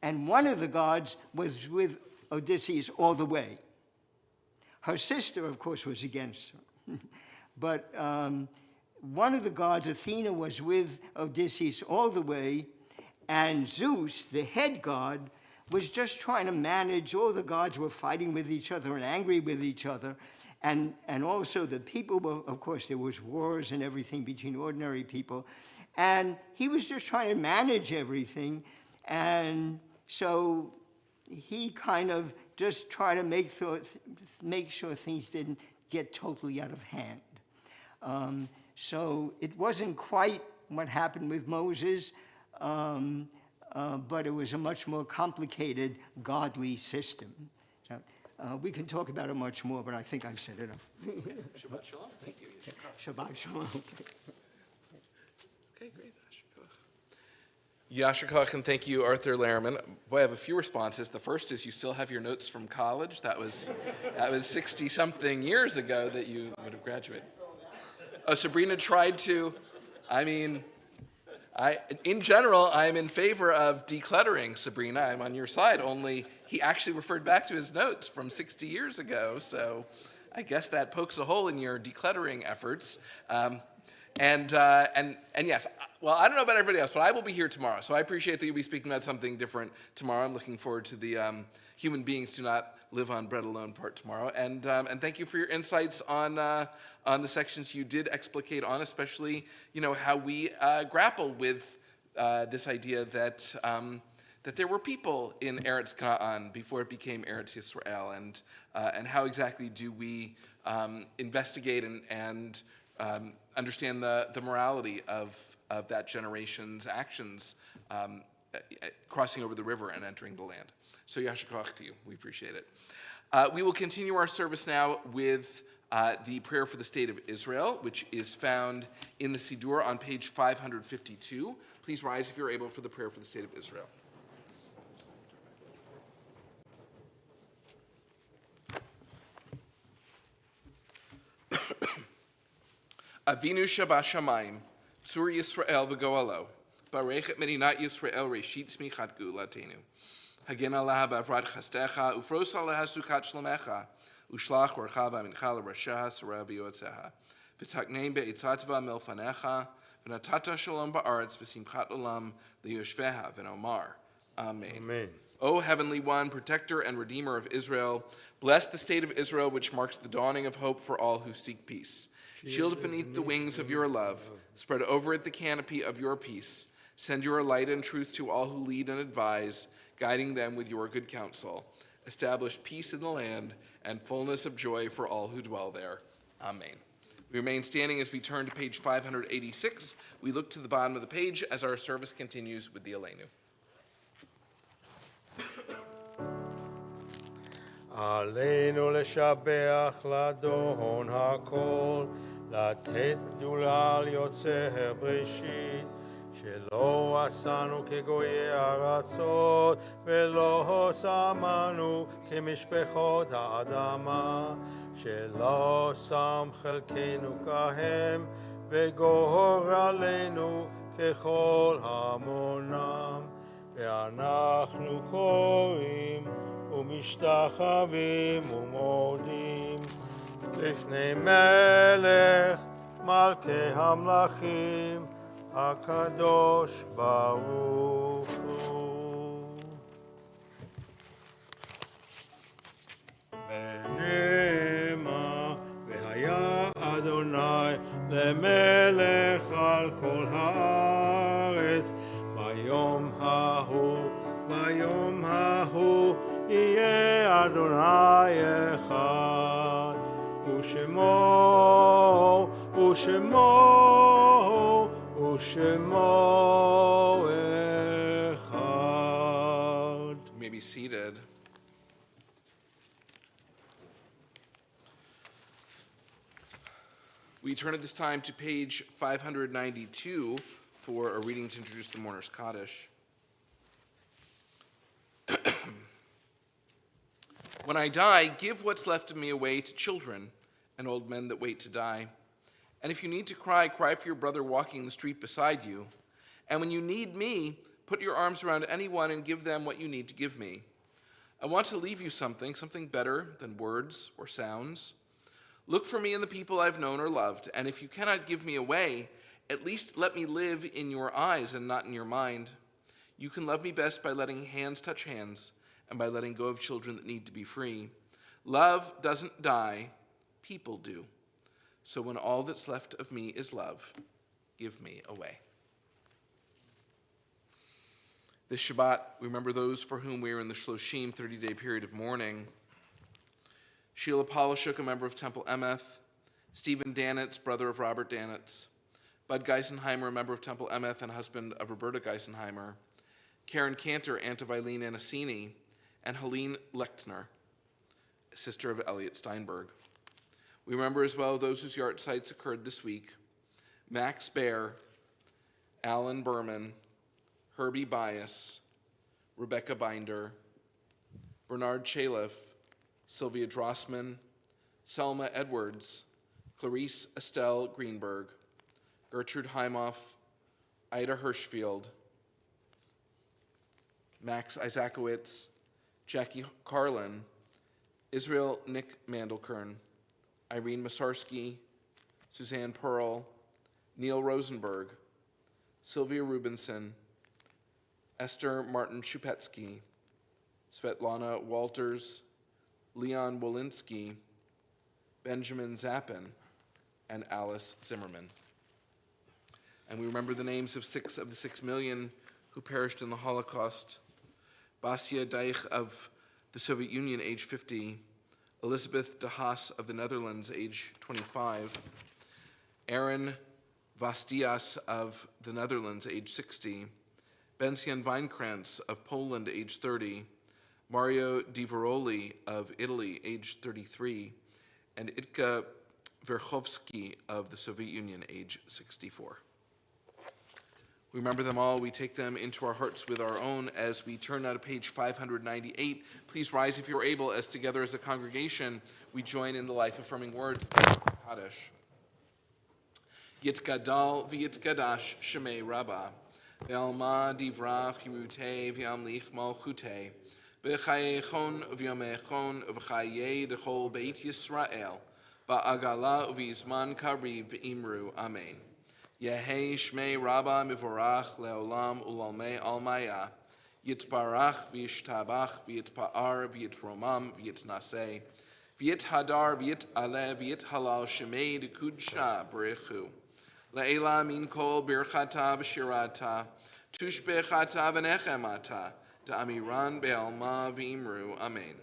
And one of the gods was with Odysseus all the way. Her sister, of course, was against her. But one of the gods, Athena, was with Odysseus all the way, and Zeus, the head god, was just trying to manage. All the gods were fighting with each other and angry with each other. And also the people were, of course, there was wars and everything between ordinary people. And he was just trying to manage everything. And so he kind of just tried to make sure things didn't get totally out of hand. So it wasn't quite what happened with Moses, but it was a much more complicated godly system. So, we can talk about it much more, but I think I've said enough. Shabbat shalom. Thank you. Shabbat shalom. Okay, great. Yasher Koch, and thank you, Arthur Lehrman. Boy, I have a few responses. The first is you still have your notes from college. That was 60-something years ago that you would have graduated. Oh, Sabrina tried to. I mean, in general, I'm in favor of decluttering, Sabrina. I'm on your side, only he actually referred back to his notes from 60 years ago, so I guess that pokes a hole in your decluttering efforts. And yes, well, I don't know about everybody else, but I will be here tomorrow. So I appreciate that you'll be speaking about something different tomorrow. I'm looking forward to the human beings do not live on bread alone part tomorrow. And thank you for your insights on the sections you did explicate on, especially how we grapple with this idea that there were people in Eretz Canaan before it became Eretz Yisrael, and how exactly do we investigate and understand the morality of that generation's actions crossing over the river and entering the land. So Yasher Koach to you. We appreciate it. We will continue our service now with the prayer for the state of Israel, which is found in the Siddur on page 552. Please rise if you're able for the prayer for the state of Israel. Avinu Shabashamayim, Tzur Yisrael v'goalo, Barech et Medinat Yisrael Reshit Tzmichat Geulatenu. Hagen alaha b'avrat chastecha, ufros alaha sukat shlomecha, ushlach orcha v'amincha l'rasheha sarah v'yotzeha. V'taknein be'etzatva milfanecha, v'natata shalom ba'aretz v'simchat olam liyoshveha v'nomar. Amen. Amen. O Heavenly One, Protector and Redeemer of Israel, bless the state of Israel, which marks the dawning of hope for all who seek peace. Shield it beneath the wings of your love. Spread over it the canopy of your peace. Send your light and truth to all who lead and advise, guiding them with your good counsel. Establish peace in the land and fullness of joy for all who dwell there. Amen. We remain standing as we turn to page 586. We look to the bottom of the page as our service continues with the Aleinu. עלינו לשבח לאדון הכל, לתת גדולה על יוצר בראשית, שלא עשנו כגויי ארצות, ולא שמנו כמשפחות האדמה, שלא שם חלקנו כהם, וגורלנו ככל המונם, ואנחנו קוראים ומשתחווים ומודים לפני מלך מלכי המלכים הקדוש ברוך הוא. ונאמר והיה אדוני למלך על כל הארץ ביום ההוא יהיה אדוני אחד, ושמו אחד. You may be seated. We turn at this time to page 592 for a reading to introduce the Mourner's Kaddish. When I die, give what's left of me away to children and old men that wait to die. And if you need to cry, cry for your brother walking the street beside you. And when you need me, put your arms around anyone and give them what you need to give me. I want to leave you something better than words or sounds. Look for me in the people I've known or loved, and if you cannot give me away, at least let me live in your eyes and not in your mind. You can love me best by letting hands touch hands and by letting go of children that need to be free. Love doesn't die, people do. So when all that's left of me is love, give me away. This Shabbat, we remember those for whom we are in the Shloshim 30-day period of mourning. Sheila Polishuk, a member of Temple Emeth, Stephen Danitz, brother of Robert Danitz, Bud Geisenheimer, a member of Temple Emeth and husband of Roberta Geisenheimer, Karen Cantor, aunt of Eileen Anasini, and Helene Lechtner, sister of Elliot Steinberg. We remember as well those whose yard sites occurred this week: Max Baer, Alan Berman, Herbie Bias, Rebecca Binder, Bernard Chaliff, Sylvia Drossman, Selma Edwards, Clarice Estelle Greenberg, Gertrude Heimoff, Ida Hirschfield, Max Isaacowitz, Jackie Carlin, Israel Nick Mandelkern, Irene Masarsky, Suzanne Pearl, Neil Rosenberg, Sylvia Rubinson, Esther Martin Shupetsky, Svetlana Walters, Leon Wolinski, Benjamin Zappin, and Alice Zimmerman. And we remember the names of 6 of the 6 million who perished in the Holocaust: Basia Deich of the Soviet Union, age 50, Elizabeth de Haas of the Netherlands, age 25, Aaron Vastias of the Netherlands, age 60, Bensian Weinkrantz of Poland, age 30, Mario Di Veroli of Italy, age 33, and Itka Verkhovsky of the Soviet Union, age 64. We remember them all. We take them into our hearts with our own as we turn now to page 598. Please rise if you're able, as together as a congregation we join in the life-affirming words of Kaddish. Yitgadal v'yitgadash shemei Rabbah, ve'alma divra chimute v'amlich malchute, v'chayechon v'yomechon v'chayei d'chol beit Yisrael, ba'agala v'yizman kariv v'imru. Amen. Yehei Shmei Rabbah Mivorach Leolam Ulalmei Almaya, Yitbarach V'yishtabach V'yitpa'ar V'yitromam V'yitnaseh, V'yithadar V'yit'aleh V'yithalal Shemei D'Kudsha B'rechu, Le'ela Min Kol Birchata V'shirata, Tushbechata V'nechemata, Da'amiran Be'alma V'imru. Amen.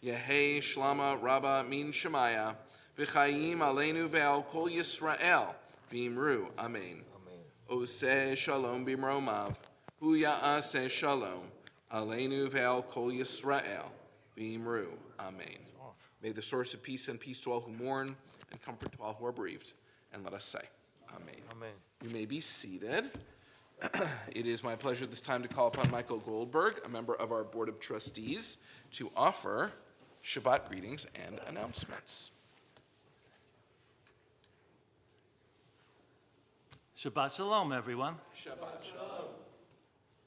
Yehei Shlama Rabbah Min Shemaya, V'chayim Aleinu Ve'al Kol Yisrael, V'imru. Amen. Oseh shalom b'mromav, hu ya'aseh shalom, aleinu ve'al kol Yisrael, v'imru. Amen. May the source of peace and peace to all who mourn, and comfort to all who are bereaved. And let us say, Amen. Amen. You may be seated. It is my pleasure this time to call upon Michael Goldberg, a member of our Board of Trustees, to offer Shabbat greetings and announcements. Shabbat Shalom, everyone. Shabbat Shalom.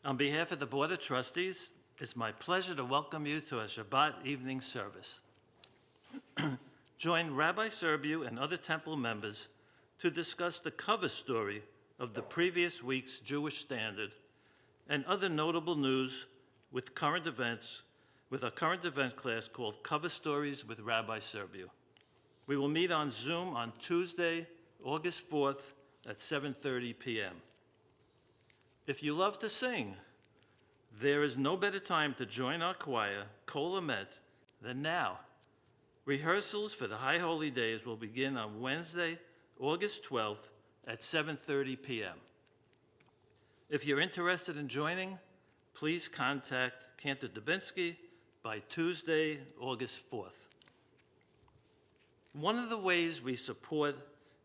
On behalf of the Board of Trustees, it's my pleasure to welcome you to a Shabbat evening service. Join Rabbi Serbiu and other temple members to discuss the cover story of the previous week's Jewish Standard and other notable news with a current event class called Cover Stories with Rabbi Serbiu. We will meet on Zoom on Tuesday, August 4th, at 7:30 p.m. If you love to sing, there is no better time to join our choir, Kol Emeth, than now. Rehearsals for the High Holy Days will begin on Wednesday, August 12th at 7:30 p.m. If you're interested in joining, please contact Cantor Dubinsky by Tuesday, August 4th. One of the ways we support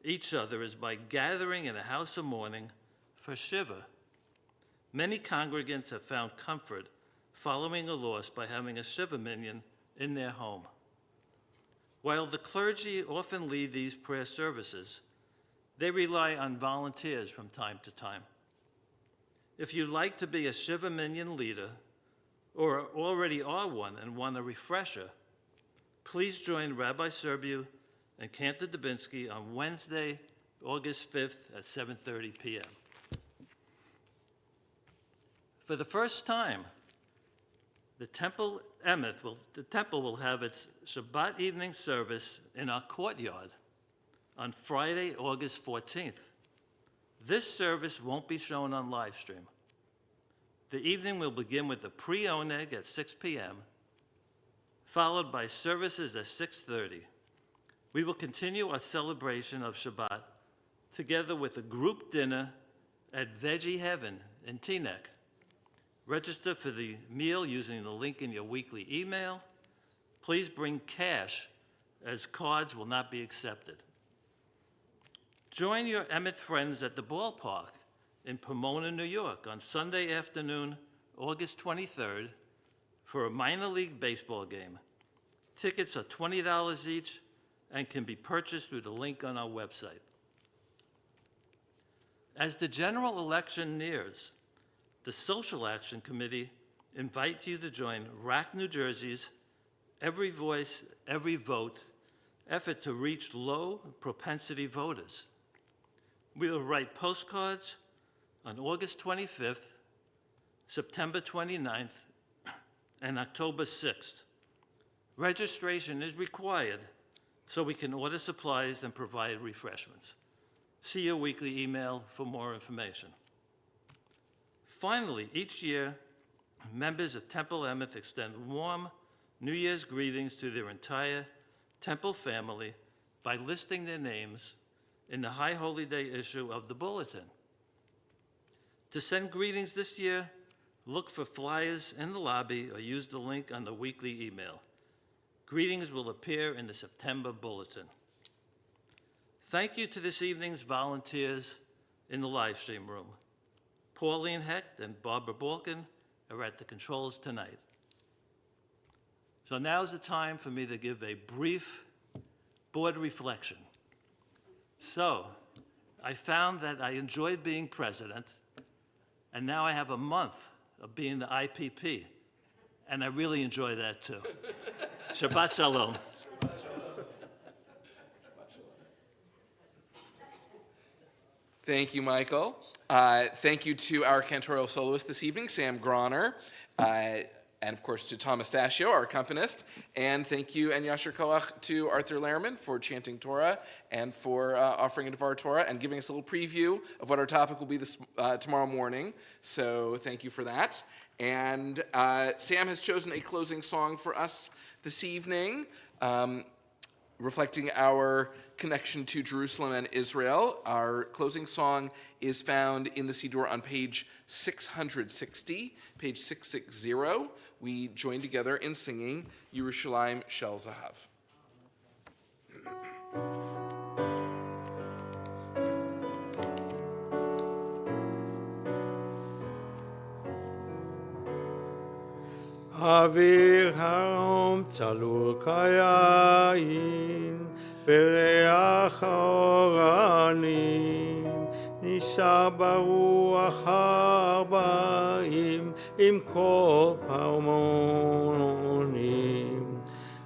each other is by gathering in a house of mourning for Shiva. Many congregants have found comfort following a loss by having a Shiva minion in their home. While the clergy often lead these prayer services, they rely on volunteers from time to time. If you'd like to be a Shiva minion leader, or already are one and want a refresher, please join Rabbi Serbiu and Cantor Dubinsky on Wednesday, August 5th at 7:30 p.m. For the first time, the temple Emeth will have its Shabbat evening service in our courtyard on Friday, August 14th. This service won't be shown on live stream. The evening will begin with a pre-oneg at 6 p.m., followed by services at 6:30. We will continue our celebration of Shabbat together with a group dinner at Veggie Heaven in Teaneck. Register for the meal using the link in your weekly email. Please bring cash, as cards will not be accepted. Join your Emeth friends at the ballpark in Pomona, New York on Sunday afternoon, August 23rd, for a minor league baseball game. Tickets are $20 each and can be purchased through the link on our website. As the general election nears, the Social Action Committee invites you to join RAC New Jersey's Every Voice, Every Vote effort to reach low propensity voters. We will write postcards on August 25th, September 29th, and October 6th. Registration is required so we can order supplies and provide refreshments. See your weekly email for more information. Finally, each year, members of Temple Emeth extend warm New Year's greetings to their entire Temple family by listing their names in the High Holy Day issue of the Bulletin. To send greetings this year, look for flyers in the lobby or use the link on the weekly email. Greetings will appear in the September Bulletin. Thank you to this evening's volunteers in the live stream room. Pauline Hecht and Barbara Balkin are at the controls tonight. So now's the time for me to give a brief board reflection. So, I found that I enjoyed being president, and now I have a month of being the IPP, and I really enjoy that too. Shabbat Shalom. Thank you, Michael. Thank you to our cantorial soloist this evening, Sam Groner, and of course to Thomas Dashio, our accompanist. And thank you and Yasher Koach to Arthur Lehrman for chanting Torah and for offering a Devar Torah and giving us a little preview of what our topic will be tomorrow morning. So thank you for that. And Sam has chosen a closing song for us this evening, reflecting our connection to Jerusalem and Israel. Our closing song is found in the Siddur on page 660, page 660. We join together in singing Yerushalayim Shel Zahav. אוויר הרום צלול כיין, בריח האורנים, נשאר ברוח הארבעים, עם כל פעמונים.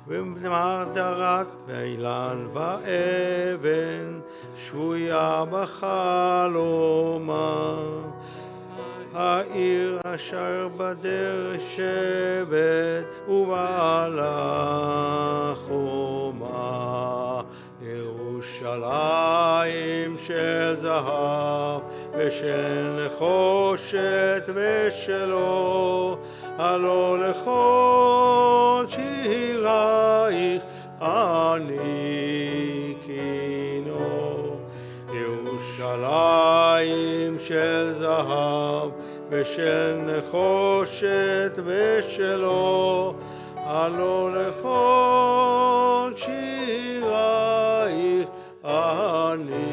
ומרדרת ואילן ואבן, שבויה בחלומה. העיר אשר בדרך שבת ובעלה חומה. ירושלים של זהב ושל נחושת ושלו, הלא לכל שירייך אני קינו. ירושלים של זהב ושל נחושת ושלו, הלא לכל שירייך אני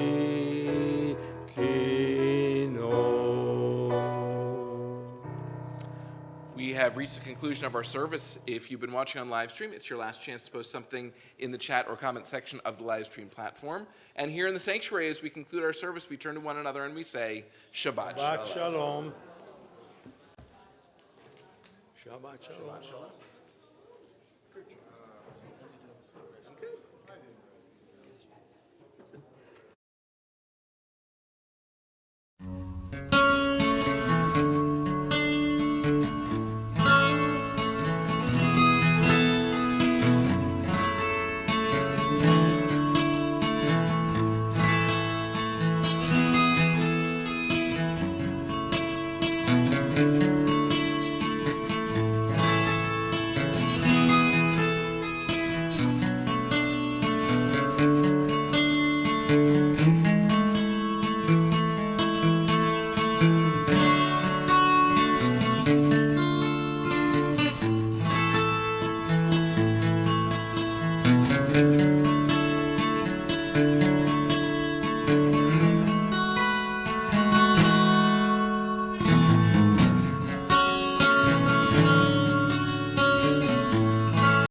have reached the conclusion of our service. If you've been watching on live stream, it's your last chance to post something in the chat or comment section of the live stream platform. And here in the sanctuary, as we conclude our service, we turn to one another and we say, Shabbat Shalom. Shabbat Shalom. Shabbat Shalom.